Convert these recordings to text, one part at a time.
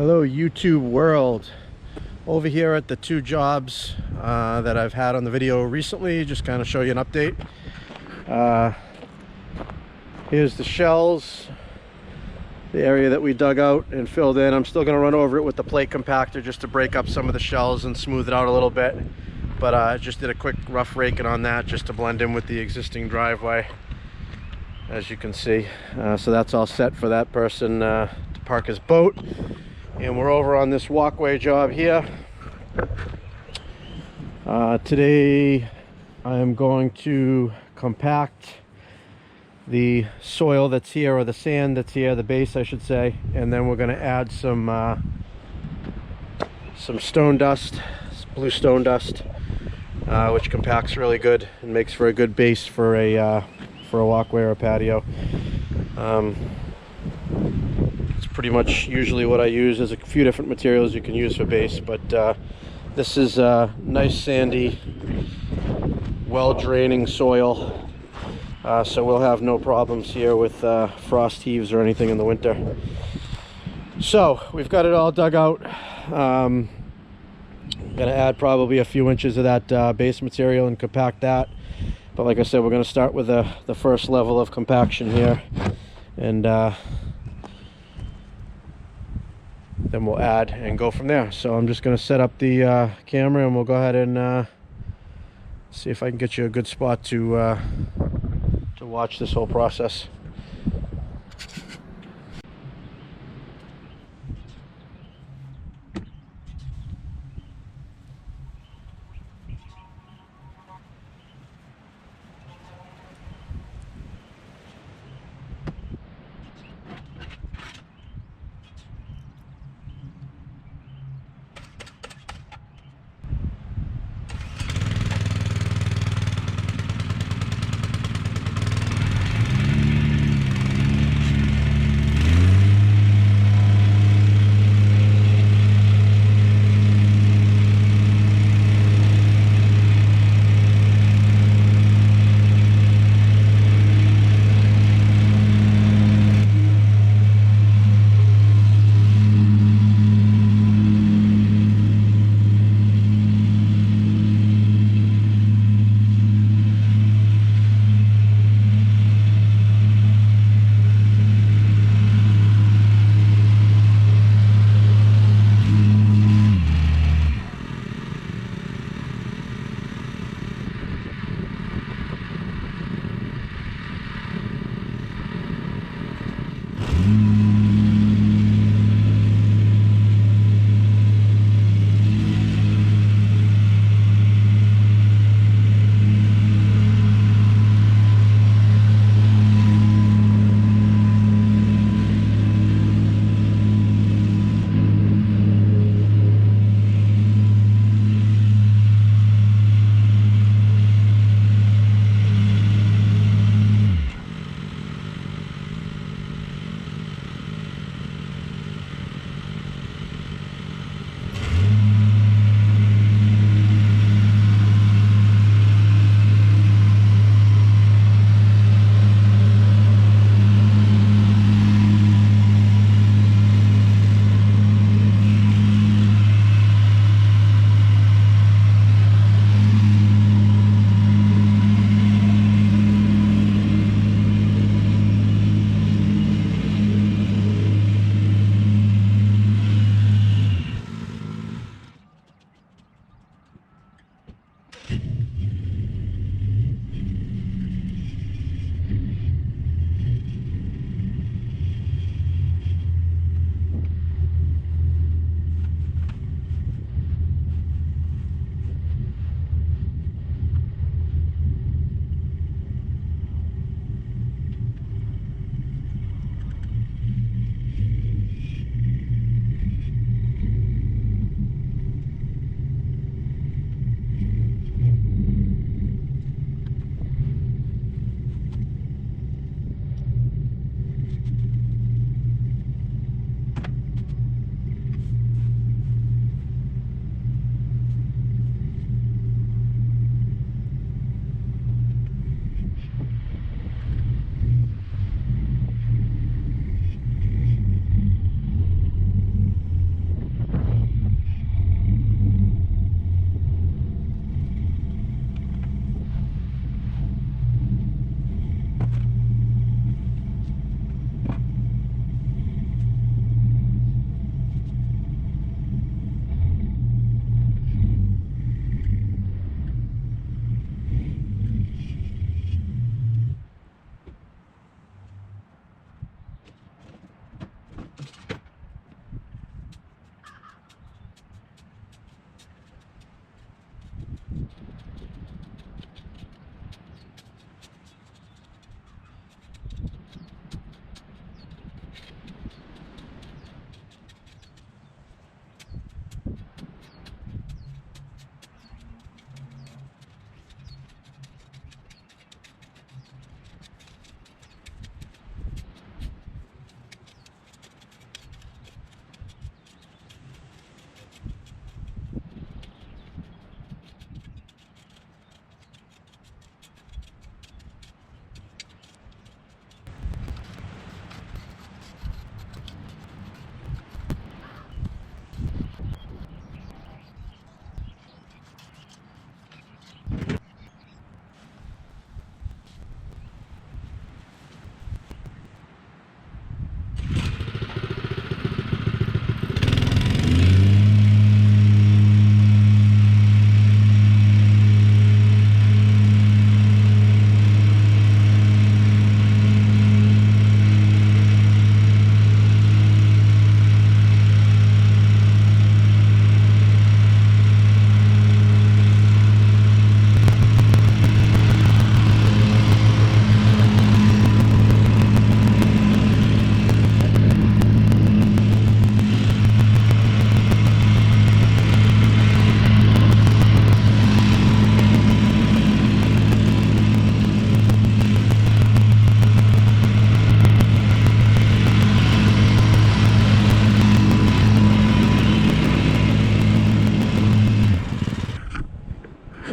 Hello YouTube world. Over here at the two jobs that I've had on the video recently, just kind of show you an update. Here's the shells, the area that we dug out and filled in. I'm still going to run over it with the plate compactor just to break up some of the shells and smooth it out a little bit, but I just did a quick rough raking on that just to blend in with the existing driveway, as you can see. So that's all set for that person to park his boat. And we're over on this walkway job here. Today I am going to compact the soil that's here, or the sand that's here, the base I should say, and then we're going to add some stone dust, blue stone dust, which compacts really good and makes for a good base for a walkway or a patio. Pretty much usually what I use. There's a few different materials you can use for base, but this is nice sandy, well draining soil, so we'll have no problems here with frost heaves or anything in the winter. So we've got it all dug out. Gonna add probably a few inches of that base material and compact that, but like I said, we're gonna start with the first level of compaction here, and then we'll add and go from there. So I'm just going to set up the camera and we'll go ahead and see if I can get you a good spot to watch this whole process.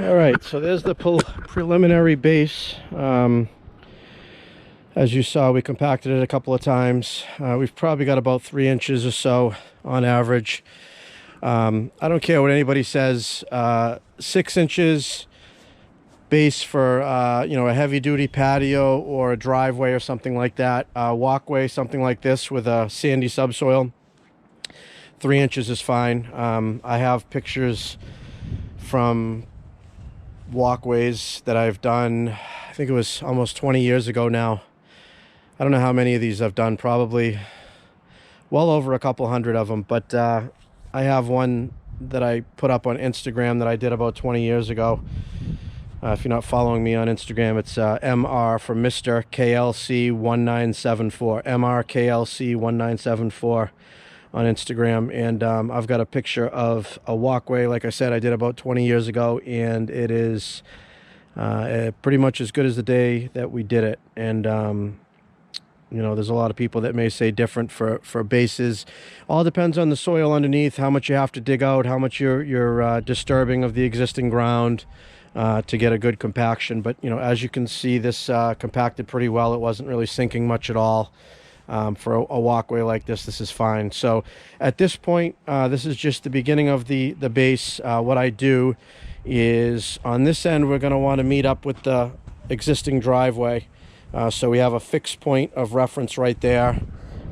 All right, so there's the preliminary base. As you saw, we compacted it a couple of times. We've probably got about 3 inches or so on average. I don't care what anybody says. 6 inches base for you know, a heavy-duty patio or a driveway or something like that. Walkway, something like this with a sandy subsoil. 3 inches is fine. I have pictures from walkways that I've done. I think it was almost 20 years ago now. I don't know how many of these I've done, probably well over a couple hundred of them, but I have one that I put up on Instagram that I did about 20 years ago. If you're not following me on Instagram, it's MR for Mr. KLC1974, MRKLC1974 on Instagram. And I've got a picture of a walkway, like I said, I did about 20 years ago, and it is pretty much as good as the day that we did it. And you know, there's a lot of people that may say different for bases. All depends on the soil underneath, how much you have to dig out, how much you're disturbing of the existing ground to get a good compaction. But you know, as you can see, this compacted pretty well. It wasn't really sinking much at all. For a walkway like this is fine. So at this point, this is just the beginning of the base. What I do is on this end, we're going to want to meet up with the existing driveway. So we have a fixed point of reference right there.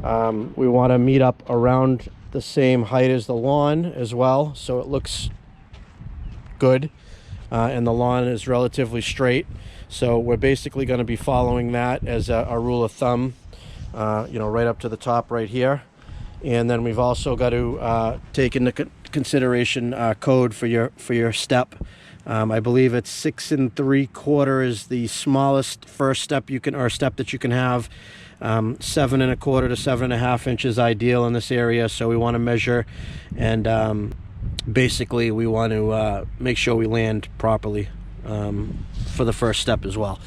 We want to meet up around the same height as the lawn as well, so it looks good, and the lawn is relatively straight. So we're basically going to be following that as a rule of thumb, you know, right up to the top right here. And then we've also got to take into consideration code for your step. I believe it's 6 3/4 is the smallest first step you can, or step that you can have. 7 1/4 to 7.5 inches ideal in this area. So we want to measure, and basically we want to make sure we land properly for the first step as well.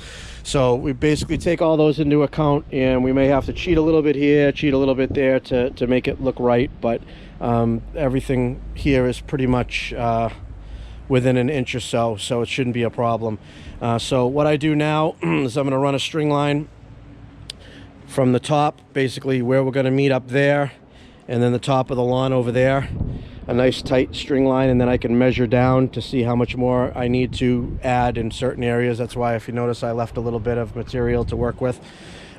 So we basically take all those into account, and we may have to cheat a little bit here, cheat a little bit there to make it look right. But everything here is pretty much within an inch or so, so it shouldn't be a problem. So what I do now is I'm going to run a string line from the top, basically where we're going to meet up there, and then the top of the lawn over there, a nice tight string line, and then I can measure down to see how much more I need to add in certain areas. That's why, if you notice, I left a little bit of material to work with.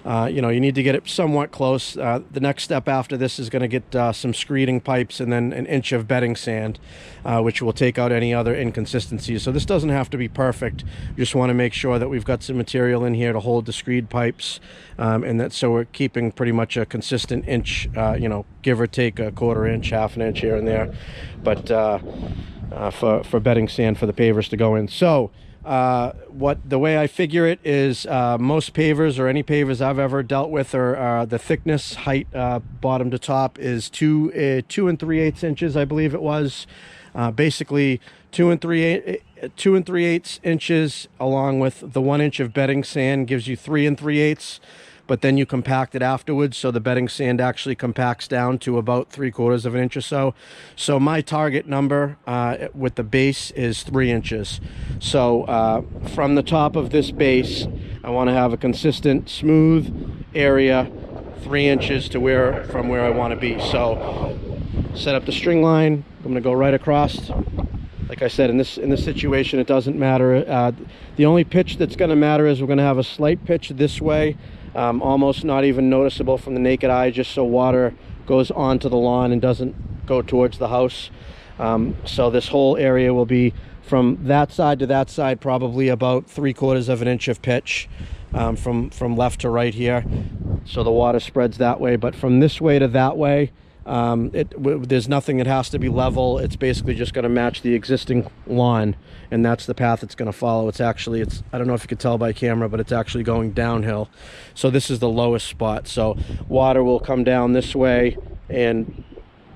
You know, you need to get it somewhat close. The next step after this is going to get some screeding pipes and then an inch of bedding sand, which will take out any other inconsistencies. So this doesn't have to be perfect. You just want to make sure that we've got some material in here to hold the screed pipes, and that so we're keeping pretty much a consistent inch, you know, give or take a 1/4 inch, 1/2 inch here and there, but for bedding sand for the pavers to go in. So the way I figure it is, most pavers, or any pavers I've ever dealt with, are the thickness, height, bottom to top is 2 3/8 inches, I believe it was. Basically 2 3/8 inches, along with the 1 inch of bedding sand, gives you 3 3/8. But then you compact it afterwards, so the bedding sand actually compacts down to about 3/4 of an inch or so. So my target number with the base is 3 inches. So from the top of this base, I want to have a consistent, smooth area, 3 inches to from where I want to be. So set up the string line. I'm going to go right across. Like I said, in this situation, it doesn't matter. The only pitch that's going to matter is we're going to have a slight pitch this way. Almost not even noticeable from the naked eye, just so water goes onto the lawn and doesn't go towards the house. So this whole area will be from that side to that side, probably about 3/4 of an inch of pitch, from left to right here. So the water spreads that way, but from this way to that way, there's nothing that has to be level. It's basically just going to match the existing lawn, and that's the path it's going to follow. It's I don't know if you could tell by camera, but it's actually going downhill. So this is the lowest spot. So water will come down this way and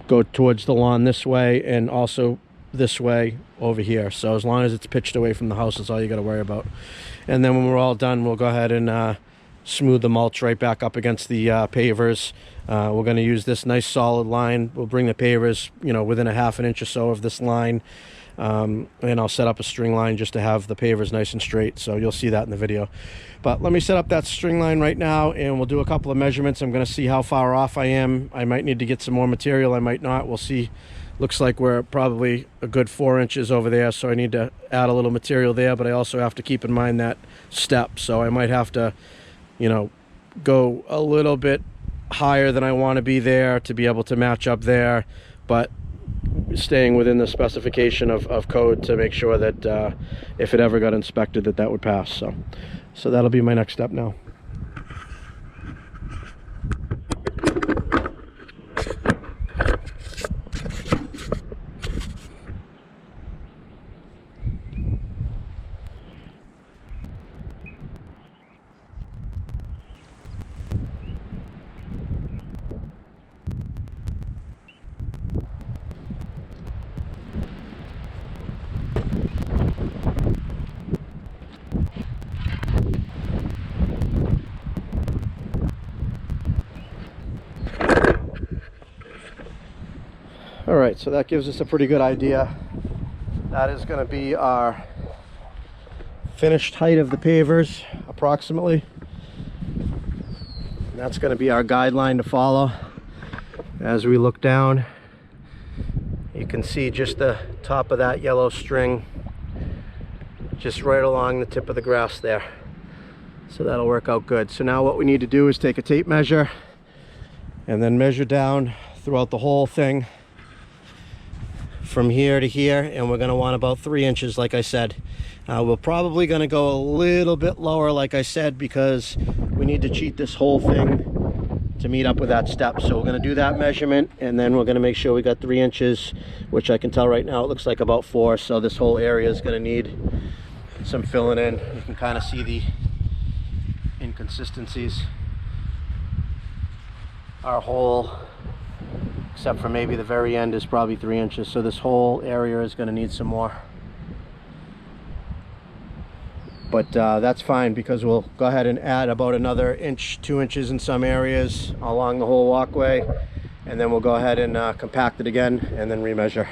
go towards the lawn this way, and also this way over here. So as long as it's pitched away from the house, that's all you got to worry about. And then when we're all done, we'll go ahead and smooth the mulch right back up against the pavers. We're going to use this nice solid line. We'll bring the pavers, you know, within a half an inch or so of this line. And I'll set up a string line just to have the pavers nice and straight, so you'll see that in the video. But let me set up that string line right now, and we'll do a couple of measurements. I'm going to see how far off I am. I might need to get some more material, I might not. We'll see. Looks like we're probably a good 4 inches over there, so I need to add a little material there, but I also have to keep in mind that step, so I might have to, you know, go a little bit higher than I want to be there to be able to match up there, but staying within the specification of code to make sure that if it ever got inspected, that would pass. So that'll be my next step now. All right, so that gives us a pretty good idea. That is going to be our finished height of the pavers, approximately. And that's going to be our guideline to follow. As we look down, you can see just the top of that yellow string, just right along the tip of the grass there. So that'll work out good. So now what we need to do is take a tape measure and then measure down throughout the whole thing, from here to here, and we're going to want about 3 inches, like I said. We're probably going to go a little bit lower, like I said, because we need to cheat this whole thing to meet up with that step. So we're going to do that measurement, and then we're going to make sure we got 3 inches, which I can tell right now it looks like about 4. So this whole area is going to need some filling in. You can kind of see the inconsistencies. Our whole, except for maybe the very end, is probably 3 inches, so this whole area is going to need some more. But that's fine, because we'll go ahead and add about another inch, 2 inches in some areas along the whole walkway, and then we'll go ahead and compact it again and then remeasure.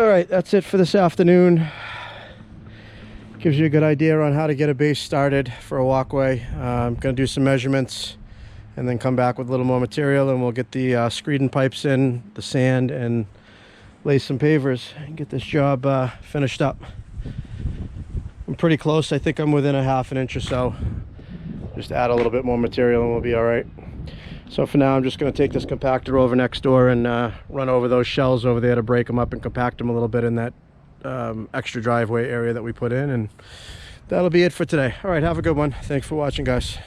All right, that's it for this afternoon. Gives you a good idea on how to get a base started for a walkway. I'm going to do some measurements and then come back with a little more material, and we'll get the screeding pipes in, the sand, and lay some pavers and get this job finished up. I'm pretty close. I think I'm within a half an inch or so. Just add a little bit more material and we'll be all right. So for now, I'm just going to take this compactor over next door and run over those shells over there to break them up and compact them a little bit in that extra driveway area that we put in, and that'll be it for today. All right, have a good one. Thanks for watching, guys.